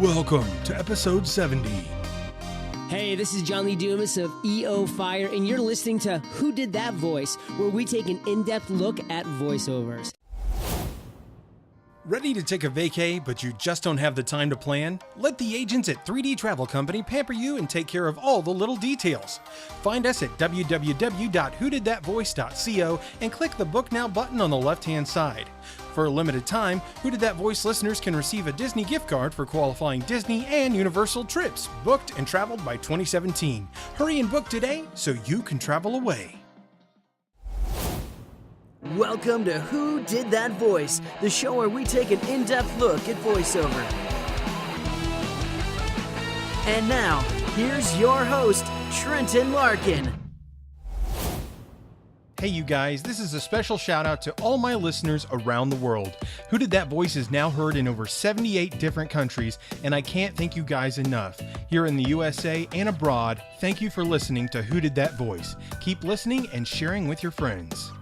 Welcome to episode 70. Hey, this is John Lee Dumas of EO Fire, and you're listening to Who Did That Voice, where we take an in-depth look at voiceovers. Ready to take a vacay, but you just don't have the time to plan? Let the agents at 3D Travel Company pamper you and take care of all the little details. Find us at www.whodidthatvoice.co and click the Book Now button on the left-hand side. For a limited time, Who Did That Voice listeners can receive a Disney gift card for qualifying Disney and Universal trips, booked and traveled by 2017. Hurry and book today so you can travel away. Welcome to Who Did That Voice, the show where we take an in-depth look at voiceover. And now, here's your host, Trenton Larkin. Hey you guys, this is a special shout out to all my listeners around the world. Who Did That Voice is now heard in over 78 different countries, and I can't thank you guys enough. Here in the USA and abroad, thank you for listening to Who Did That Voice. Keep listening and sharing with your friends.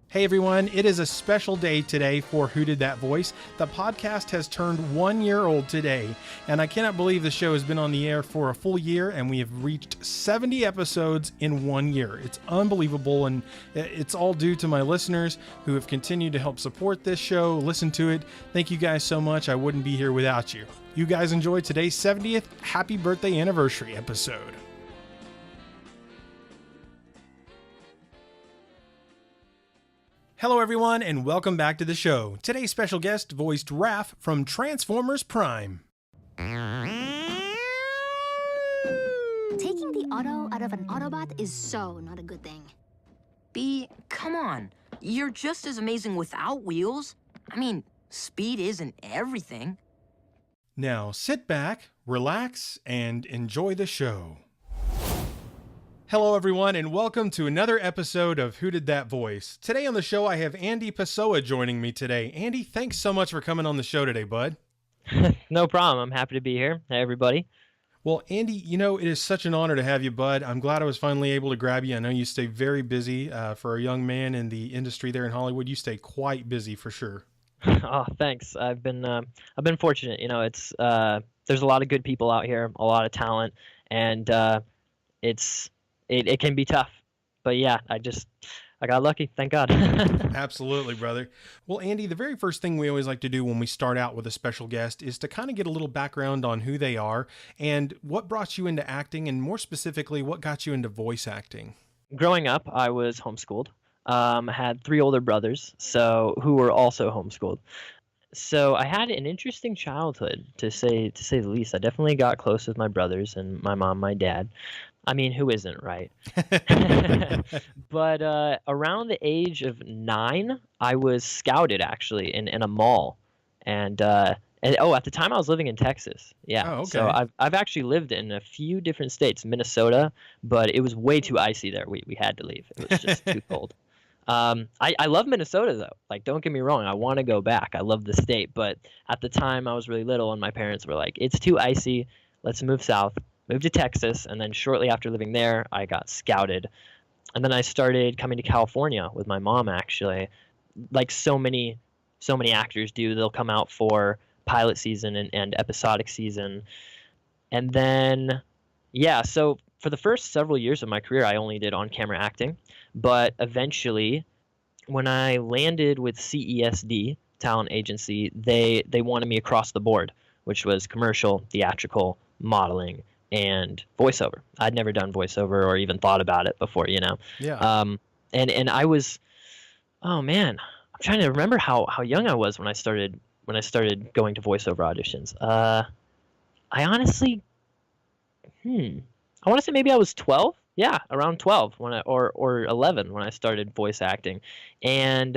Hey everyone, it is a special day today for Who Did That Voice. The podcast has turned 1 year old today, and I cannot believe the show has been on the air for a full year, and we have reached 70 episodes in 1 year. It's unbelievable, and it's all due to my listeners who have continued to help support this show, listen to it. Thank you guys so much. I wouldn't be here without you. You guys enjoy today's 70th Happy Birthday Anniversary episode. Hello everyone, and welcome back to the show. Today's special guest voiced Raf from Transformers Prime. Taking the auto out of an Autobot is so not a good thing. B, come on. You're just as amazing without wheels. I mean, speed isn't everything. Now sit back, relax, and enjoy the show. Hello everyone, and welcome to another episode of Who Did That Voice. Today on the show I have Andy Pessoa joining me today. Andy, thanks so much for coming on the show today, bud. No problem. I'm happy to be here. Hey, everybody. Well, Andy, you know, it is such an honor to have you, bud. I'm glad I was finally able to grab you. I know you stay very busy. For a young man in the industry there in Hollywood, you stay quite busy for sure. Oh, thanks. I've been fortunate. You know, it's there's a lot of good people out here, a lot of talent, and it can be tough. But yeah, I got lucky. Thank God. Absolutely, brother. Well, Andy, the very first thing we always like to do when we start out with a special guest is to kind of get a little background on who they are and what brought you into acting, and more specifically, what got you into voice acting. Growing up, I was homeschooled. Had 3 older brothers, who were also homeschooled. So I had an interesting childhood, to say the least. I definitely got close with my brothers and my mom, my dad. I mean, who isn't, right? But around the age of 9, I was scouted actually in a mall, and at the time I was living in Texas. Yeah. Oh, okay. So I've actually lived in a few different states, Minnesota, but it was way too icy there. We had to leave. It was just too cold. I love Minnesota though. Like, don't get me wrong, I want to go back. I love the state, but at the time I was really little, and my parents were like, "It's too icy. Let's move south." Moved to Texas, and then shortly after living there, I got scouted. And then I started coming to California with my mom, actually. Like so many actors do, they'll come out for pilot season and episodic season. And then, yeah, so for the first several years of my career, I only did on-camera acting. But eventually, when I landed with CESD, talent agency, they wanted me across the board, which was commercial, theatrical, modeling, and voiceover. I'd never done voiceover or even thought about it before, you know. Yeah. And I was, oh man, I'm trying to remember how young I was when I started going to voiceover auditions. I honestly, I want to say maybe I was 12. Yeah, around 12 or 11 when I started voice acting, and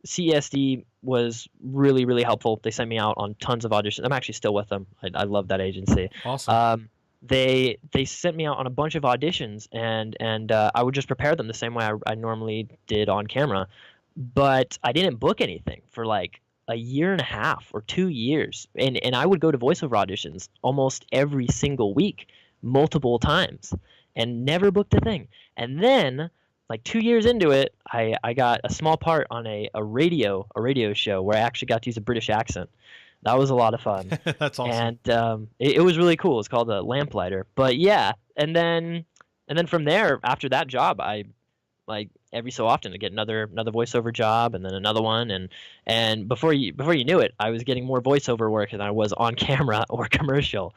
CSD was really, really helpful. They sent me out on tons of auditions. I'm actually still with them. I love that agency. Awesome. They sent me out on a bunch of auditions, and I would just prepare them the same way I normally did on camera. But I didn't book anything for like a year and a half or 2 years. And I would go to voiceover auditions almost every single week, multiple times, and never booked a thing. And then like 2 years into it, I got a small part on a radio show where I actually got to use a British accent, That was a lot of fun. That's awesome. And it was really cool. It's called a lamplighter. But yeah, and then from there, after that job, I like every so often to get another voiceover job, and then another one, and before you knew it, I was getting more voiceover work than I was on camera or commercial.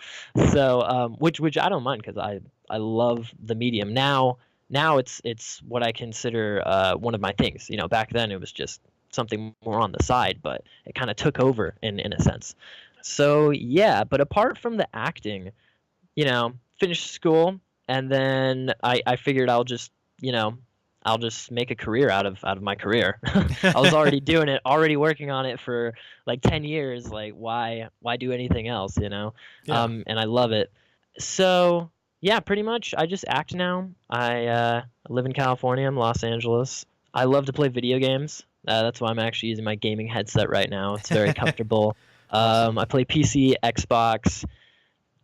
So which I don't mind, because I love the medium now. Now it's what I consider one of my things. You know, back then it was just something more on the side, but it kind of took over in a sense. So yeah, but apart from the acting, you know, finished school, and then I figured I'll just make a career out of my career. I was already doing it, already working on it for like 10 years. Like, why do anything else, you know? Yeah. And I love it. So yeah, pretty much I just act now. I live in California. I'm Los Angeles. I love to play video games. That's why I'm actually using my gaming headset right now. It's very comfortable. I play PC, Xbox.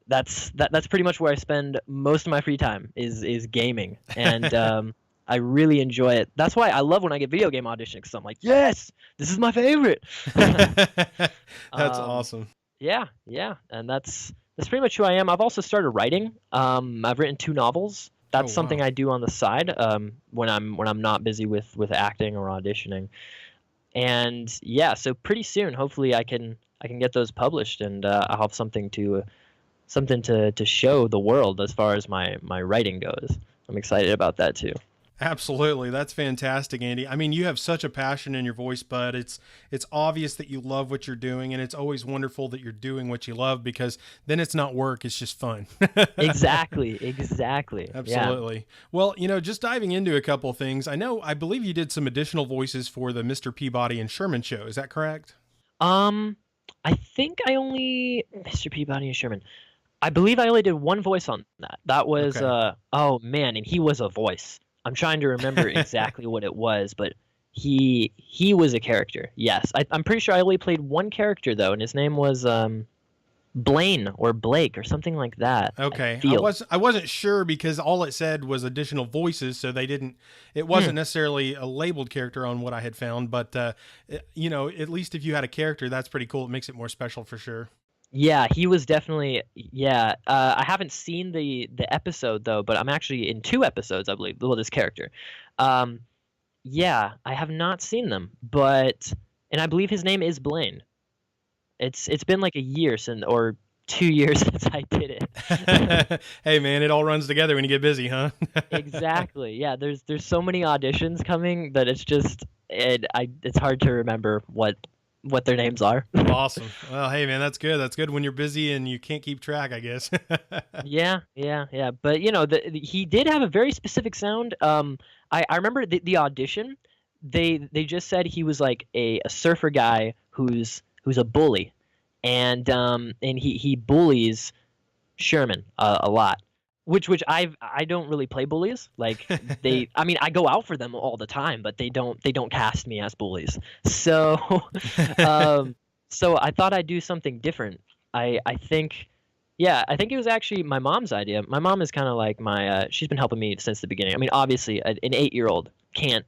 That's pretty much where I spend most of my free time is gaming. And I really enjoy it. That's why I love when I get video game auditions, because I'm like, yes, this is my favorite. That's awesome. Yeah, and that's pretty much who I am. I've also started writing. I've written 2 novels. That's something I do on the side when I'm not busy with acting or auditioning. And yeah, so pretty soon, hopefully, I can get those published, and I'll have something to show the world as far as my writing goes. I'm excited about that too. Absolutely. That's fantastic, Andy. I mean, you have such a passion in your voice, bud. It's obvious that you love what you're doing, and it's always wonderful that you're doing what you love, because then it's not work, it's just fun. Exactly. Absolutely. Yeah. Well, you know, just diving into a couple things, I believe you did some additional voices for the Mr. Peabody and Sherman show. Is that correct? I think Mr. Peabody and Sherman. I believe I only did one voice on that. That was Okay. Oh man, and he was a voice. I'm trying to remember exactly what it was, but he was a character. Yes, I'm pretty sure I only played one character though, and his name was Blaine or Blake or something like that. Okay. I wasn't sure, because all it said was additional voices, so it wasn't necessarily a labeled character on what I had found, but you know, at least if you had a character, that's pretty cool. It makes it more special for sure. Yeah, he was definitely. Yeah, I haven't seen the episode though, but I'm actually in 2 episodes, I believe. Well, this character. Yeah, I have not seen them, and I believe his name is Blaine. It's been like a year or 2 years since I did it. Hey man, it all runs together when you get busy, huh? Exactly. Yeah, there's so many auditions coming that it's hard to remember what their names are. Awesome. Well, hey man, that's good. That's good when you're busy and you can't keep track, I guess. Yeah. But you know, he did have a very specific sound. I remember the audition. They just said he was like a surfer guy who's a bully, and he bullies Sherman a lot. Which I don't really play bullies. Like I mean, I go out for them all the time, but they don't cast me as bullies. So so I thought I'd do something different. I think it was actually my mom's idea. My mom is kind of like she's been helping me since the beginning. I mean, obviously an 8-year-old can't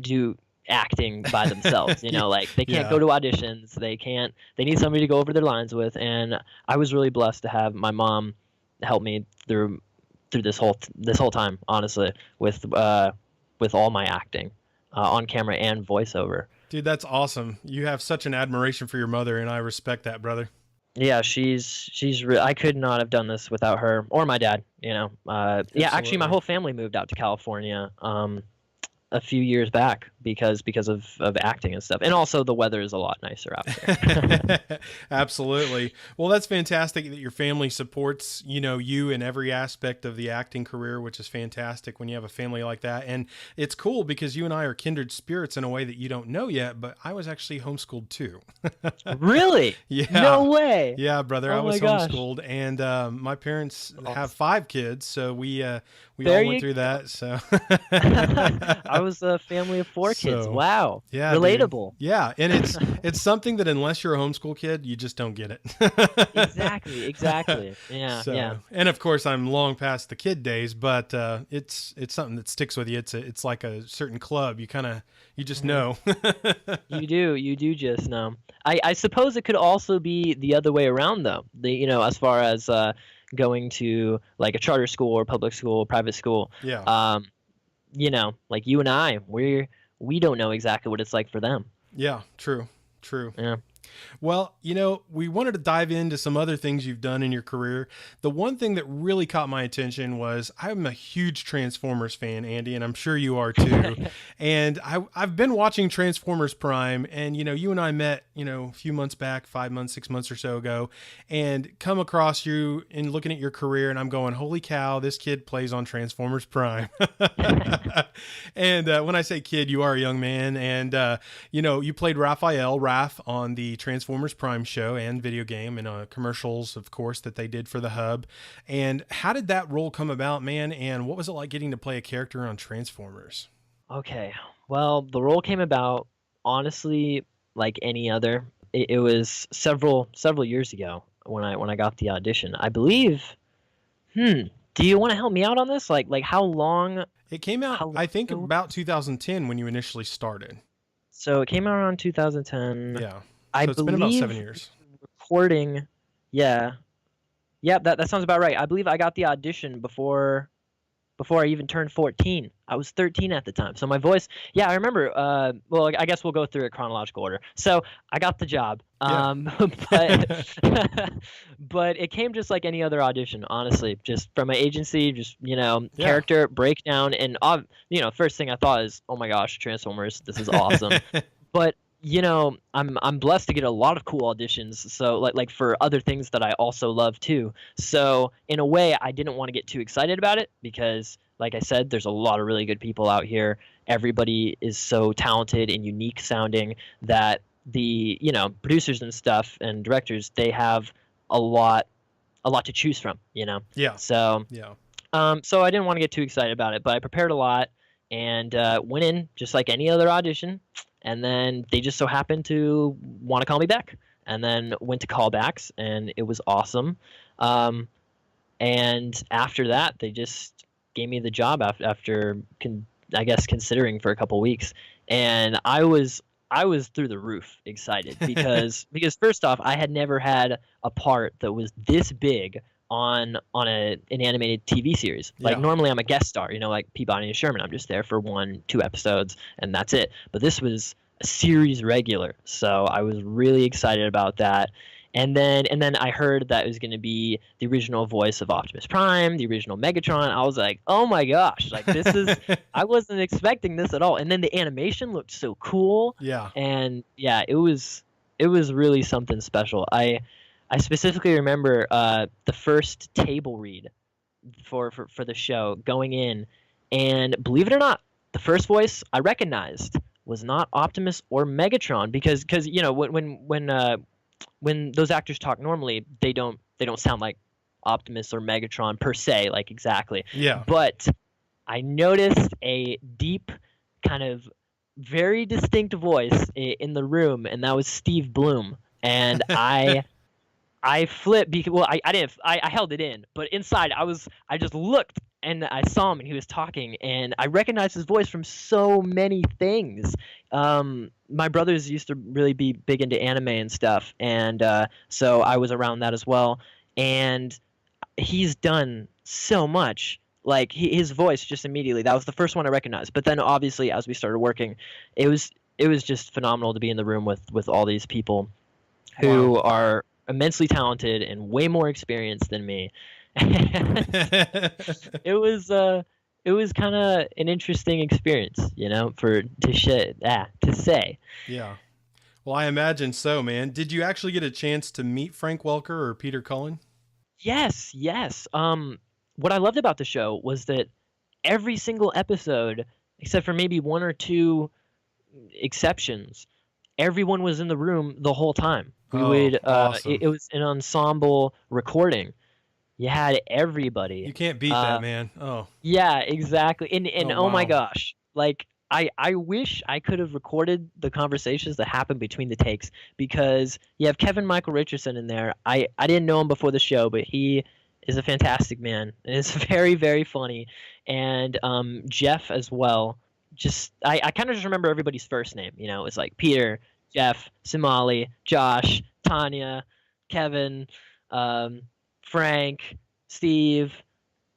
do acting by themselves, you know, like they can't go to auditions, they need somebody to go over their lines with, and I was really blessed to have my mom help me through this whole time, honestly, with all my acting on camera and voiceover. Dude, that's awesome. You have such an admiration for your mother, and I respect that, brother. Yeah, she's I could not have done this without her or my dad, you know. Yeah, actually my whole family moved out to California a few years back because of acting and stuff, and also the weather is a lot nicer out there. Absolutely. Well, that's fantastic that your family supports, you know, you in every aspect of the acting career, which is fantastic when you have a family like that. And it's cool because you and I are kindred spirits in a way that you don't know yet, but I was actually homeschooled too. Really? Yeah. No way. Yeah, brother. Oh I was my gosh. homeschooled, and my parents have 5 kids, so we all There went you through that. So I I was a family of 4 kids. So, Wow. yeah, Relatable. dude. Yeah, and it's something that unless you're a homeschool kid, you just don't get it. Exactly. Yeah, So, yeah. and of course, I'm long past the kid days, but it's something that sticks with you. It's like a certain club. You just know. You do just know. I suppose it could also be the other way around, though. As far as going to like a charter school or public school, private school. Yeah. Like you and I, we don't know exactly what it's like for them. Yeah. True. Yeah. Well, we wanted to dive into some other things you've done in your career. The one thing that really caught my attention was I'm a huge Transformers fan, Andy, and I'm sure you are too. And I've been watching Transformers Prime, and, you and I met, a few months back, 5 months, 6 months or so ago, and come across you and looking at your career, and I'm going, holy cow, this kid plays on Transformers Prime. And when I say kid, you are a young man, and, you played Raf on the Transformers Prime show and video game, and commercials, of course, that they did for the hub. And how did that role come about, man? And what was it like getting to play a character on Transformers? Okay. Well, the role came about, honestly, like any other. It was several years ago when I got the audition. I believe. Do you want to help me out on this? Like how long? It came out, I think, about 2010 when you initially started. So it came out around 2010. Yeah. I So it's believe been about 7 years. Recording. Yeah. Yep, that sounds about right. I believe I got the audition before I even turned 14. I was 13 at the time. So my voice, I remember, well, I guess we'll go through a chronological order. So I got the job, Yeah. but it came just like any other audition, honestly, just from my agency, just, character breakdown. And, first thing I thought is, oh my gosh, Transformers, this is awesome. But, I'm blessed to get a lot of cool auditions. So like for other things that I also love too. So in a way, I didn't want to get too excited about it because, like I said, there's a lot of really good people out here. Everybody is so talented and unique sounding that the, producers and stuff and directors, they have a lot to choose from, Yeah. So, so I didn't want to get too excited about it, but I prepared a lot and went in just like any other audition. And then they just so happened to want to call me back, and then went to callbacks, and it was awesome. And after that, they just gave me the job after considering for a couple weeks. And I was through the roof excited because first off, I had never had a part that was this big on an animated TV series. Like normally I'm a guest star, like Peabody Sherman. I'm just there for 1-2 episodes and that's it. But this was a series regular, so I was really excited about that. And then I heard that it was going to be the original voice of Optimus Prime, the original Megatron. I was like, oh my gosh, like this is I wasn't expecting this at all. And then the animation looked so cool. Yeah. And it was really something special. I specifically remember the first table read for the show going in, and believe it or not, the first voice I recognized was not Optimus or Megatron because when those actors talk normally, they don't sound like Optimus or Megatron per se, like exactly. Yeah. But I noticed a deep, kind of very distinct voice in the room, and that was Steve Bloom. And I flipped because I held it in, but inside I just looked and I saw him and he was talking and I recognized his voice from so many things. My brothers used to really be big into anime and stuff, and so I was around that as well. And he's done so much. Like his voice just immediately, that was the first one I recognized. But then obviously as we started working, it was just phenomenal to be in the room with all these people who are immensely talented and way more experienced than me. It was kind of an interesting experience, to say. Yeah. Well, I imagine so, man. Did you actually get a chance to meet Frank Welker or Peter Cullen? Yes. What I loved about the show was that every single episode, except for maybe 1 or 2 exceptions, everyone was in the room the whole time. Awesome. It was an ensemble recording. You had everybody. You can't beat that, man. Oh. Yeah, exactly. And oh my wow. gosh, like I wish I could have recorded the conversations that happened between the takes, because you have Kevin Michael Richardson in there. I didn't know him before the show, but he is a fantastic man, and it's very, very funny. And Jeff as well. Just I kind of just remember everybody's first name. You know, it's like Peter, Jeff, Somali, Josh, Tanya, Kevin, Frank, Steve.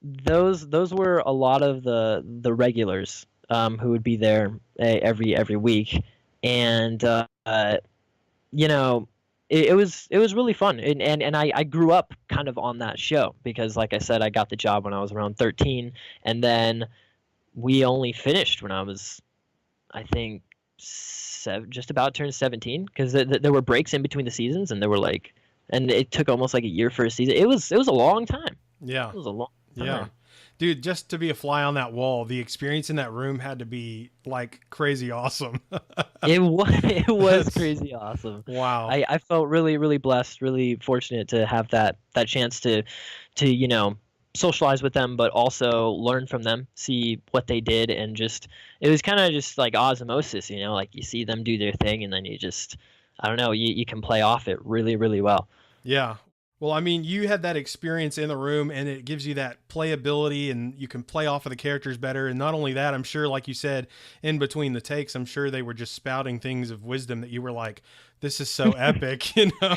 Those were a lot of the regulars who would be there every week, and you know, it was really fun, and I grew up kind of on that show because, like I said, I got the job when I was around 13, and then we only finished when I was, I think, just about turned 17, because there were breaks in between the seasons, and there were like, and it took almost like a year for a season. It was a long time. Yeah. It was a long time. Yeah. Dude, just to be a fly on that wall, the experience in that room had to be like crazy awesome. It was crazy awesome. Wow. I felt really, really blessed, really fortunate to have that chance to you know, socialize with them, but also learn from them, see what they did, and just, it was kind of just like osmosis, you know, like you see them do their thing, and then you just, I don't know, you can play off it really, really well. Yeah. Well, I mean, you had that experience in the room, and it gives you that playability, and you can play off of the characters better. And not only that, I'm sure, like you said, in between the takes, I'm sure they were just spouting things of wisdom that you were like, this is so epic, you know?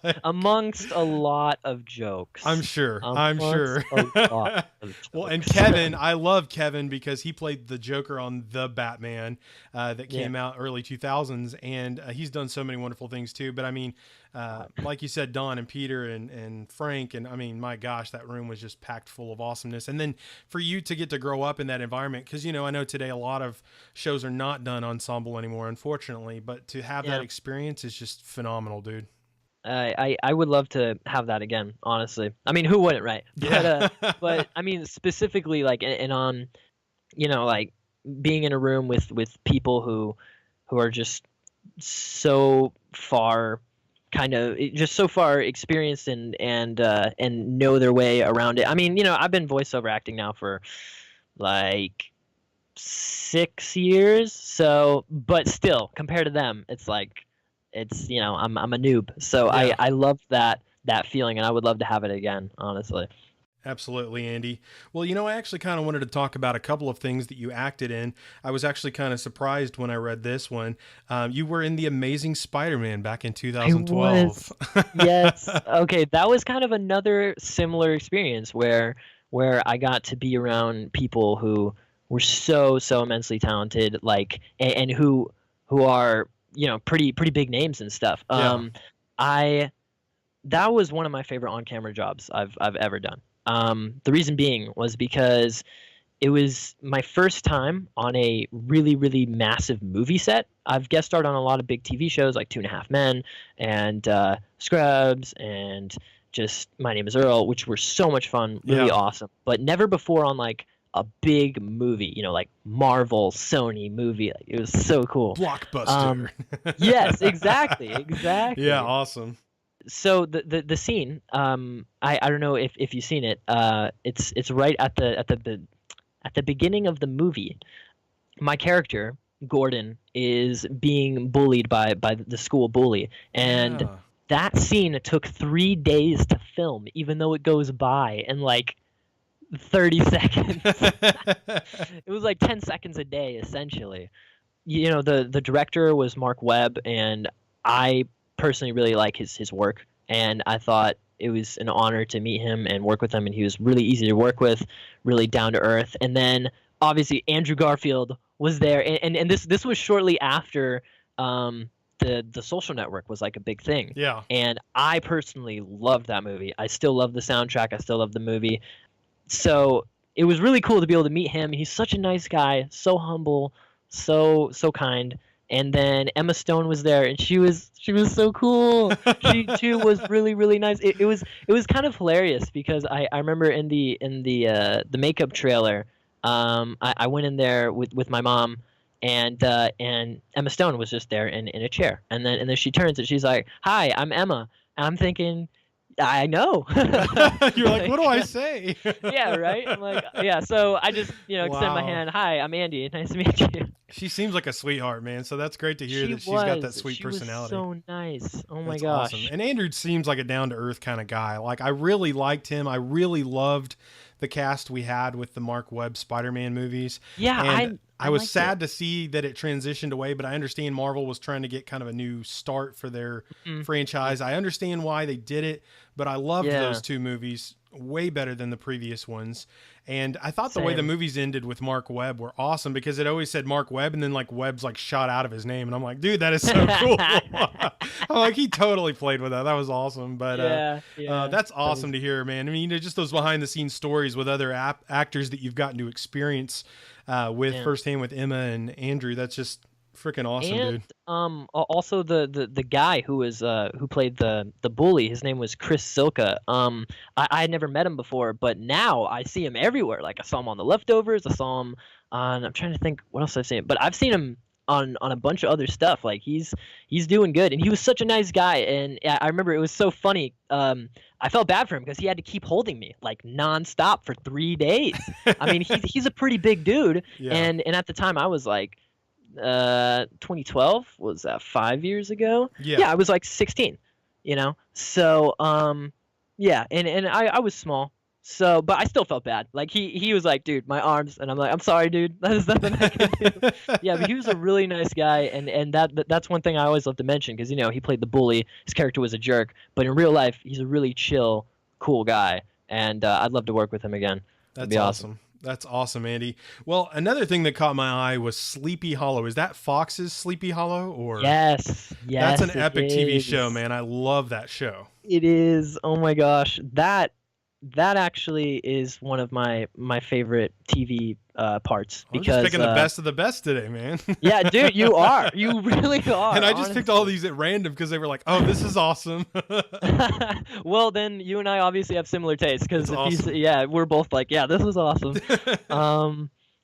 Like, amongst a lot of jokes. I'm sure. A lot of Well, and jokes. Kevin, I love Kevin because he played the Joker on The Batman that came out early 2000s, and he's done so many wonderful things too. But I mean, like you said, Don and Peter and Frank, and I mean, my gosh, that room was just packed full of awesomeness. And then for you to get to grow up in that environment, because, you know, I know today a lot of shows are not done ensemble anymore, unfortunately, but to have that experience is just phenomenal, dude. I would love to have that again, honestly. I mean, who wouldn't, right? Yeah. But I mean, specifically, like, and on, you know, like being in a room with people who are just so far, kind of just so far experienced and know their way around it. I mean, you know, I've been voiceover acting now for like 6 years, so, but still, compared to them, it's like, it's, you know, I'm a noob. So Yeah. I love that feeling, and I would love to have it again, honestly. Absolutely, Andy. Well, you know, I actually kind of wanted to talk about a couple of things that you acted in. I was actually kind of surprised when I read this one. You were in The Amazing Spiderman back in 2012. Yes. Okay, that was kind of another similar experience where I got to be around people who were so immensely talented, like, and who are, you know, pretty big names and stuff. That was one of my favorite on-camera jobs I've ever done. The reason being was because it was my first time on a really, really massive movie set. I've guest starred on a lot of big TV shows like 2.5 Men and Scrubs and just My Name is Earl, which were so much fun, really awesome. But never before on like a big movie, you know, like Marvel, Sony movie. Like, it was so cool. Blockbuster. Yes, exactly. Yeah, awesome. So the scene, I don't know if you've seen it. It's right at the beginning of the movie. My character Gordon is being bullied by the school bully, and that scene took 3 days to film, even though it goes by in like 30 seconds. It was like 10 seconds a day, essentially. You know, the director was Mark Webb, and I personally really like his work, and I thought it was an honor to meet him and work with him, and he was really easy to work with, really down to earth. And then obviously Andrew Garfield was there, and this was shortly after the Social Network was like a big thing. Yeah. And I personally loved that movie. I still love the soundtrack. I still love the movie. So it was really cool to be able to meet him. He's such a nice guy, so humble, so kind. And then Emma Stone was there, and she was so cool. She too was really, really nice. It was kind of hilarious because I remember in the makeup trailer, I went in there with my mom, and Emma Stone was just there in a chair, and then she turns and she's like, "Hi, I'm Emma." And I'm thinking, I know. You're like, what do I say? Yeah, right. I'm like, yeah. So I just, extend my Wow. hand. Hi, I'm Andy. Nice to meet you. She seems like a sweetheart, man. So that's great to hear that she's got that sweet personality. She was so nice. Oh my That's gosh. awesome. And Andrew seems like a down to earth kind of guy. Like, I really liked him. I really loved the cast we had with the Mark Webb Spider-Man movies. Yeah, and I was liked sad to see that it transitioned away, but I understand Marvel was trying to get kind of a new start for their franchise. I understand why they did it, but I loved those two movies way better than the previous ones. And I thought the way the movies ended with Mark Webb were awesome, because it always said Mark Webb and then like Webb's like shot out of his name. And I'm like, dude, that is so cool. I'm like, he totally played with that. That was awesome. But that's awesome to hear, man. I mean, just those behind the scenes stories with other actors that you've gotten to experience with firsthand with Emma and Andrew. That's just freaking awesome, dude. Also the guy who was who played the bully, his name was Chris Silka. I had never met him before, but now I see him everywhere. Like, I saw him on The Leftovers. I saw him on, I'm trying to think what else I've seen, but I've seen him on a bunch of other stuff. Like, he's doing good, and he was such a nice guy. And I remember it was so funny. I felt bad for him because he had to keep holding me like nonstop for 3 days. I mean, he's a pretty big dude, and at the time I was like, 2012 was that 5 years ago? Yeah, I was like 16, so and I was small, so, but I still felt bad. Like, he was like, dude, my arms, and I'm like, I'm sorry, dude, there's nothing I can do. Yeah, but he was a really nice guy, and that's one thing I always love to mention, because he played the bully. His character was a jerk, but in real life he's a really chill, cool guy, and I'd love to work with him again. That'd be awesome. That's awesome, Andy. Well, another thing that caught my eye was Sleepy Hollow. Is that Fox's Sleepy Hollow? Or Yes. That's an epic TV show, man. I love that show. It is. Oh my gosh. That actually is one of my favorite TV parts, I'm because just picking the best of the best today, man. Yeah, dude, you are. You really are. And I just picked all these at random because they were like, "Oh, this is awesome." Well, then you and I obviously have similar tastes, because awesome. we're both like, yeah, this is awesome.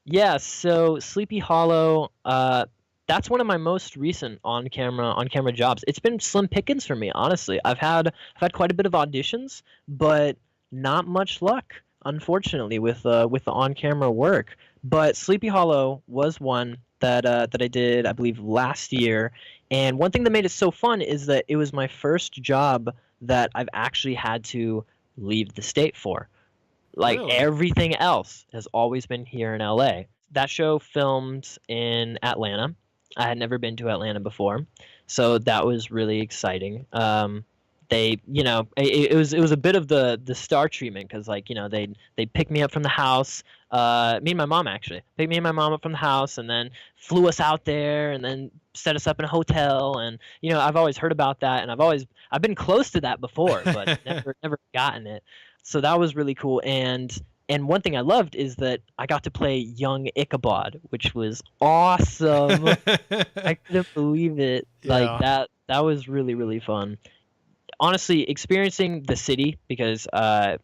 Yeah. So Sleepy Hollow. That's one of my most recent on camera jobs. It's been slim pickings for me, honestly. I've had quite a bit of auditions, but not much luck, unfortunately, with the on-camera work. But Sleepy Hollow was one that I did, I believe, last year. And one thing that made it so fun is that it was my first job that I've actually had to leave the state for. Like, Really? Everything else has always been here in LA. That show filmed in Atlanta. I had never been to Atlanta before, so that was really exciting. They, it was a bit of the star treatment, because they picked me up from the house. Me and my mom actually picked me and my mom up from the house, and then flew us out there, and then set us up in a hotel. And I've always heard about that, and I've been close to that before, but never gotten it. So that was really cool. And one thing I loved is that I got to play young Ichabod, which was awesome. I couldn't believe it. Like, that was really, really fun. Honestly, experiencing the city, because I've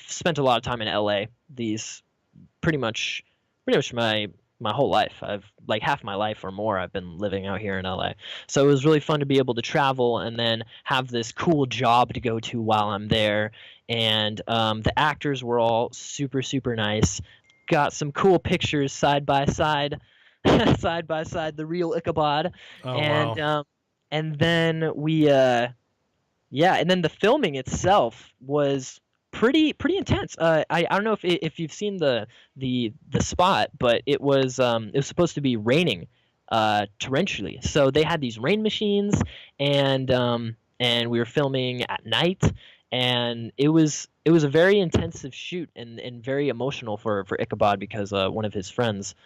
spent a lot of time in LA. These pretty much my whole life. I've like half my life or more I've been living out here in LA. So it was really fun to be able to travel and then have this cool job to go to while I'm there. And the actors were all super, super nice. Got some cool pictures side by side, the real Ichabod. Oh, and wow. And then and then the filming itself was pretty intense. I don't know if you've seen the spot, but it was supposed to be raining torrentially. So they had these rain machines, and we were filming at night, and it was a very intensive shoot and very emotional for Ichabod, because one of his friends,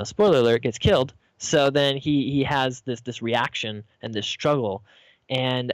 spoiler alert, gets killed. So then he has this reaction and this struggle, and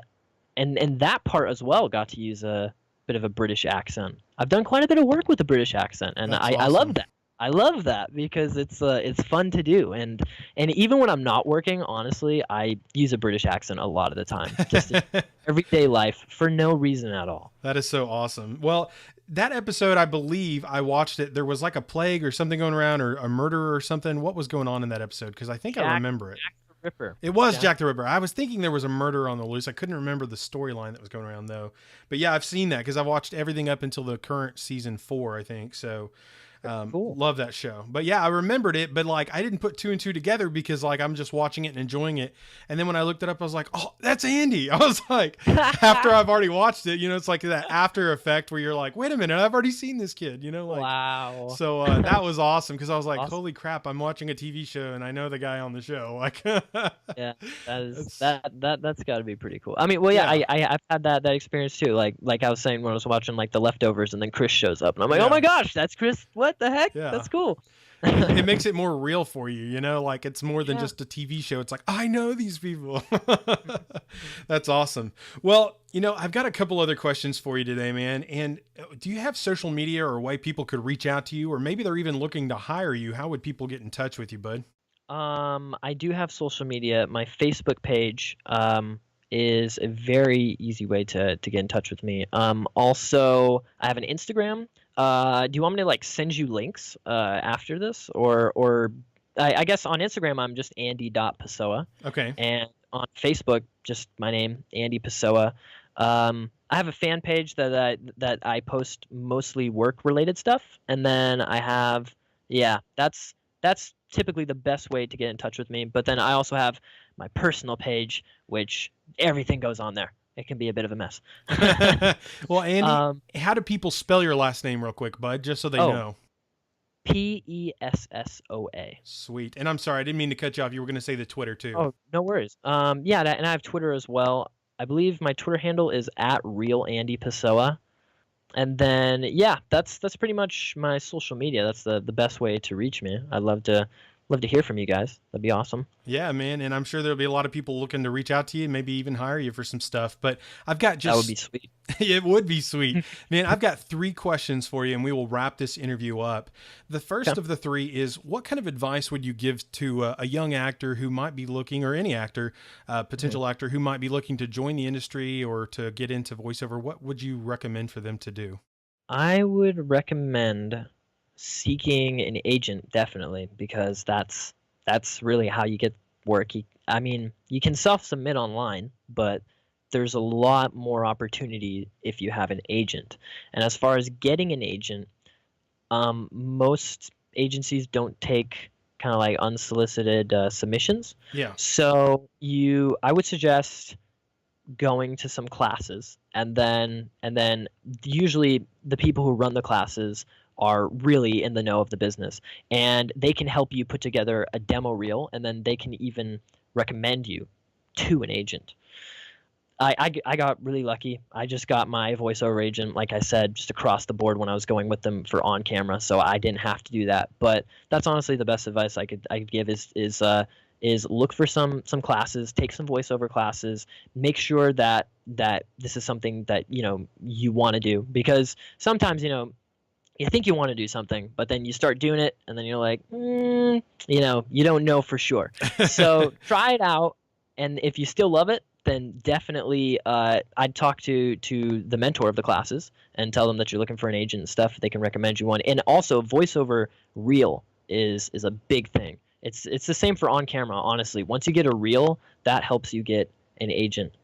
that part as well got to use a bit of a British accent. I've done quite a bit of work with the British accent, and I love that. I love that because it's fun to do, and even when I'm not working, honestly, I use a British accent a lot of the time, just in everyday life for no reason at all. That is so awesome. Well, that episode, I believe I watched it. There was like a plague or something going around, or a murder or something. What was going on in that episode? Because I think I remember it. Jack the Ripper. It was Jack the Ripper. I was thinking there was a murder on the loose. I couldn't remember the storyline that was going around though. But yeah, I've seen that because I've watched everything up until the current season 4, I think. So Cool. love that show. But yeah, I remembered it, but like I didn't put 2 and 2 together because like I'm just watching it and enjoying it. And then when I looked it up, I was like, oh, that's Andy. I was like, after I've already watched it, it's like that after effect where you're like, wait a minute, I've already seen this kid, like, Wow. So that was awesome because I was like, Awesome. holy crap, I'm watching a TV show and I know the guy on the show. Like, Yeah, that's got to be pretty cool. I mean, well, yeah, I've had that experience too. Like I was saying when I was watching like The Leftovers, and then Chris shows up, and I'm like, oh my gosh, that's Chris! What the heck? Yeah. That's cool. It makes it more real for you, like it's more than just a TV show. It's like, I know these people. That's awesome. Well, I've got a couple other questions for you today, man. And do you have social media or a way people could reach out to you, or maybe they're even looking to hire you? How would people get in touch with you, bud? I do have social media. My Facebook page is a very easy way to get in touch with me. Also, I have an Instagram. Do you want me to like send you links after this, or I guess on Instagram I'm just Andy.Pessoa. Okay. And on Facebook, just my name, Andy Pessoa. I have a fan page that I post mostly work related stuff, and then I have that's typically the best way to get in touch with me. But then I also have my personal page, which everything goes on there. It can be a bit of a mess. Well, Andy, how do people spell your last name real quick, bud, just so they know? Pessoa. Sweet. And I'm sorry, I didn't mean to cut you off. You were going to say the Twitter too. Oh, no worries. And I have Twitter as well. I believe my Twitter handle is @RealAndyPessoa. And then, that's pretty much my social media. That's the best way to reach me. I'd love to hear from you guys. That'd be awesome. Yeah, man. And I'm sure there'll be a lot of people looking to reach out to you, maybe even hire you for some stuff. But I've got That would be sweet. It would be sweet. Man, I've got 3 questions for you, and we will wrap this interview up. The first of the 3 is, what kind of advice would you give to a young actor who might be looking, or any actor, potential actor who might be looking to join the industry or to get into voiceover? What would you recommend for them to do? I would recommend seeking an agent, definitely, because that's really how you get work. I mean, you can self-submit online, but there's a lot more opportunity if you have an agent. And as far as getting an agent, most agencies don't take kind of like unsolicited submissions. Yeah. So I would suggest going to some classes, and then usually the people who run the classes are really in the know of the business, and they can help you put together a demo reel, and then they can even recommend you to an agent. I got really lucky. I just got my voiceover agent, like I said, just across the board when I was going with them for on camera, so I didn't have to do that. But that's honestly the best advice I could give is look for some classes, take some voiceover classes, make sure that this is something that you want to do, because sometimes you think you want to do something, but then you start doing it, and then you're like, you don't know for sure. So try it out, and if you still love it, then definitely I'd talk to the mentor of the classes and tell them that you're looking for an agent and stuff. They can recommend you one. And also, voiceover reel is a big thing. It's the same for on camera, honestly. Once you get a reel, that helps you get an agent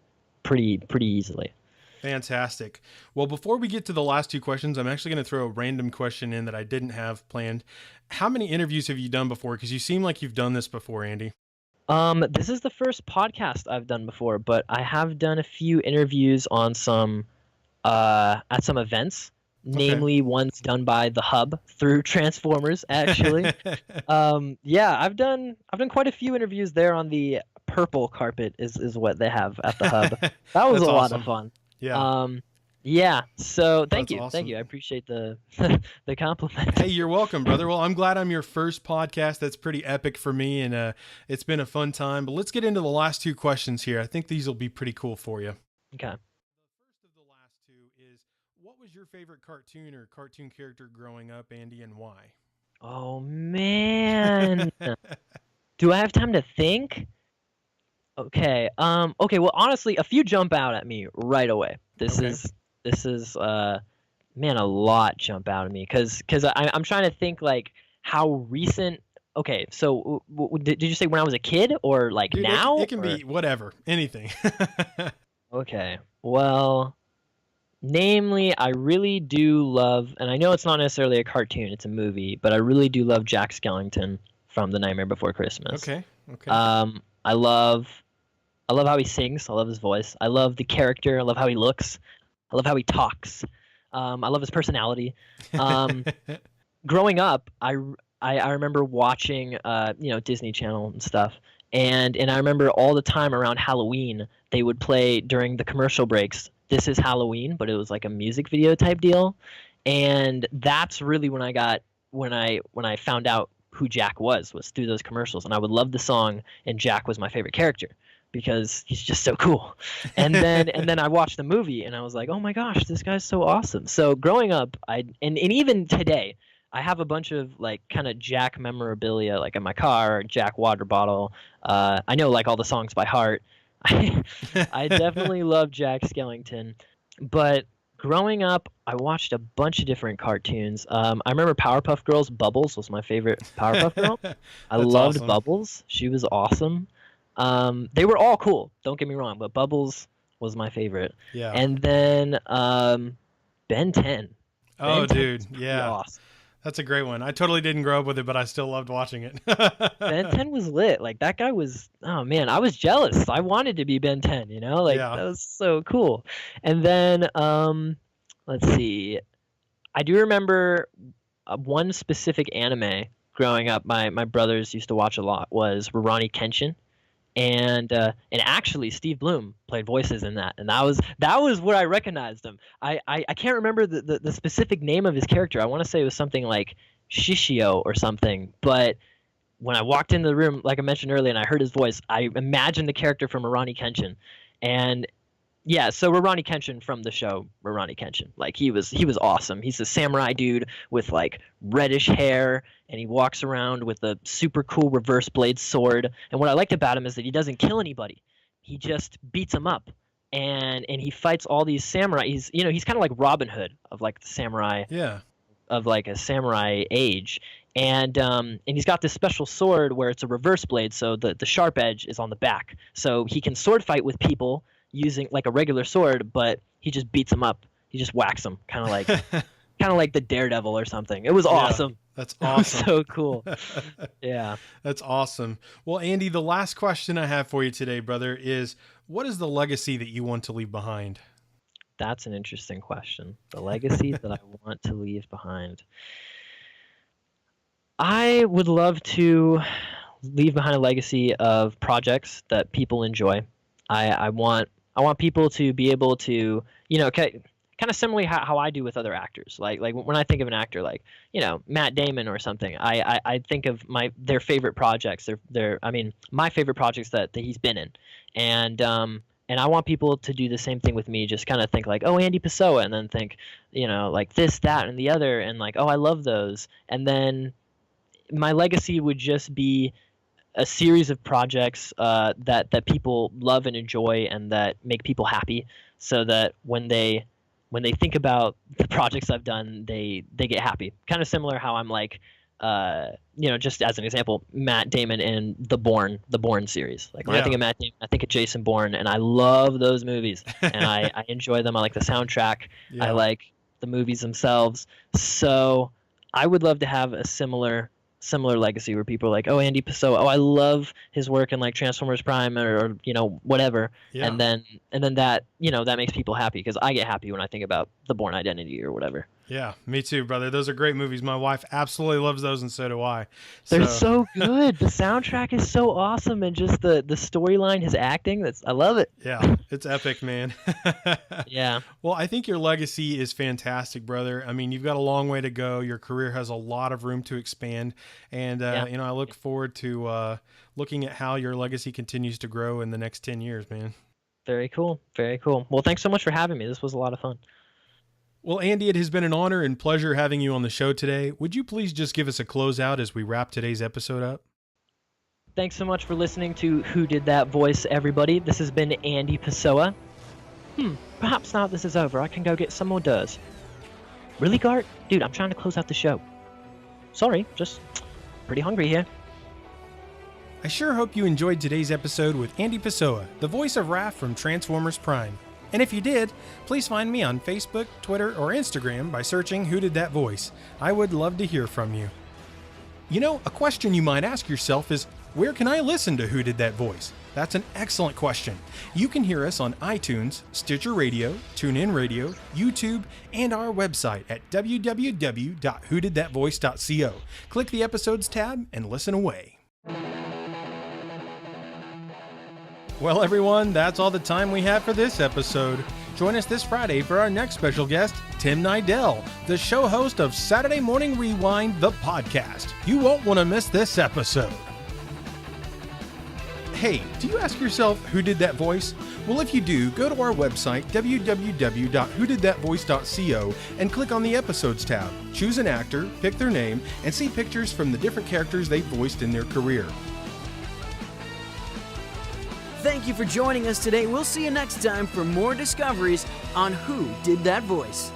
pretty easily. Fantastic. Well, before we get to the last 2 questions, I'm actually going to throw a random question in that I didn't have planned. How many interviews have you done before? Because you seem like you've done this before, Andy. This is the first podcast I've done before, but I have done a few interviews on some at some events. Namely, ones done by the Hub through Transformers, actually. I've done quite a few interviews there on the purple carpet is what they have at the Hub. That was a lot of fun. Yeah. So thank you. Awesome. Thank you. I appreciate the the compliment. Hey, you're welcome, brother. Well, I'm glad I'm your first podcast. That's pretty epic for me, and it's been a fun time. But let's get into the last 2 questions here. I think these will be pretty cool for you. Okay. The first of the last 2 is, what was your favorite cartoon or cartoon character growing up, Andy, and why? Oh man. Do I have time to think? Okay. Okay. Well, honestly, a few jump out at me right away. This is man, a lot jump out at me because I'm trying to think like how recent Okay, so did you say when I was a kid or like Dude, now? it can be whatever, anything. Okay, well, namely, I really do love, and I know it's not necessarily a cartoon, it's a movie, but I really do love Jack Skellington from The Nightmare Before Christmas. Okay. I love how he sings. I love his voice. I love the character. I love how he looks. I love how he talks. I love his personality. Growing up, I remember watching Disney Channel and stuff, and I remember all the time around Halloween they would play during the commercial breaks. This is Halloween, but it was like a music video type deal, and that's really when I found out who Jack was through those commercials, and I would love the song, and Jack was my favorite character because he's just so cool. And then I watched the movie and I was like, oh my gosh, this guy's so awesome. So growing up, and even today, I have a bunch of like kind of Jack memorabilia, like in my car, Jack water bottle. I know like all the songs by heart. I definitely love Jack Skellington, but growing up, I watched a bunch of different cartoons. I remember Powerpuff Girls. Bubbles was my favorite Powerpuff Girl. I loved awesome. Bubbles. She was awesome. They were all cool. Don't get me wrong, but Bubbles was my favorite. Yeah. And then Ben 10. Oh, Ben 10 dude, was pretty yeah. awesome. That's a great one. I totally didn't grow up with it, but I still loved watching it. Ben 10 was lit. Like that guy was. Oh man, I was jealous. I wanted to be Ben 10. You know, like Yeah. that was so cool. And then let's see. I do remember one specific anime growing up. My brothers used to watch a lot was Rurouni Kenshin, and actually Steve Bloom played voices in that, and that was where I recognized him. I can't remember the specific name of his character. I want to say it was something like Shishio or something, but when I walked into the room, like I mentioned earlier, and I heard his voice, I imagined the character from Rurouni Kenshin, and yeah, so Rurouni Kenshin from the show Rurouni Kenshin, like he was awesome. He's a samurai dude with like reddish hair, and he walks around with a super cool reverse blade sword. And what I liked about him is that he doesn't kill anybody; he just beats them up, and he fights all these samurai. He's kind of like Robin Hood of like the samurai Yeah. of like a samurai age. And he's got this special sword where it's a reverse blade, so the sharp edge is on the back, so he can sword fight with people using like a regular sword, but he just beats them up. He just whacks them, kind of like the Daredevil or something. It was awesome. That's It was awesome. so cool. Yeah. That's awesome. Well, Andy, the last question I have for you today, brother, is what is the legacy that you want to leave behind? That's an interesting question. The legacy that I want to leave behind. I would love to leave behind a legacy of projects that people enjoy. I want people to be able to, kind of similarly how I do with other actors. Like when I think of an actor like, Matt Damon or something, I think of their favorite projects. My favorite projects that he's been in. And I want people to do the same thing with me, just kind of think like, oh, Andy Pessoa, and then think, like this, that, and the other, and like, oh, I love those. And then my legacy would just be a series of projects that people love and enjoy and that make people happy, so that when they think about the projects I've done, they get happy. Kind of similar how I'm like, just as an example, Matt Damon in the Bourne series. Like when I think of Matt Damon, I think of Jason Bourne, and I love those movies, and I enjoy them. I like the soundtrack. Yeah. I like the movies themselves. So I would love to have a similar legacy where people are like, oh, Andy Pessoa, oh, I love his work in like Transformers Prime or whatever. Yeah. And then that, that makes people happy, because I get happy when I think about the Bourne Identity or whatever. Yeah, me too, brother. Those are great movies. My wife absolutely loves those, and so do I. They're so good. The soundtrack is so awesome, and just the storyline, his acting, I love it. Yeah, it's epic, man. Yeah. Well, I think your legacy is fantastic, brother. I mean, you've got a long way to go. Your career has a lot of room to expand, and I look forward to looking at how your legacy continues to grow in the next 10 years, man. Very cool. Very cool. Well, thanks so much for having me. This was a lot of fun. Well, Andy, it has been an honor and pleasure having you on the show today. Would you please just give us a closeout as we wrap today's episode up? Thanks so much for listening to Who Did That Voice, everybody. This has been Andy Pessoa. Perhaps now this is over, I can go get some more hors. Really, Gart? Dude, I'm trying to close out the show. Sorry, just pretty hungry here. I sure hope you enjoyed today's episode with Andy Pessoa, the voice of Raf from Transformers Prime. And if you did, please find me on Facebook, Twitter, or Instagram by searching Who Did That Voice. I would love to hear from you. You know, a question you might ask yourself is, where can I listen to Who Did That Voice? That's an excellent question. You can hear us on iTunes, Stitcher Radio, TuneIn Radio, YouTube, and our website at www.whodidthatvoice.co. Click the Episodes tab and listen away. Well, everyone, that's all the time we have for this episode. Join us this Friday for our next special guest, Tim Nidell, the show host of Saturday Morning Rewind, the podcast. You won't want to miss this episode. Hey, do you ask yourself who did that voice? Well, if you do, go to our website, www.whodidthatvoice.co, and click on the Episodes tab. Choose an actor, pick their name, and see pictures from the different characters they voiced in their career. Thank you for joining us today. We'll see you next time for more discoveries on Who Did That Voice.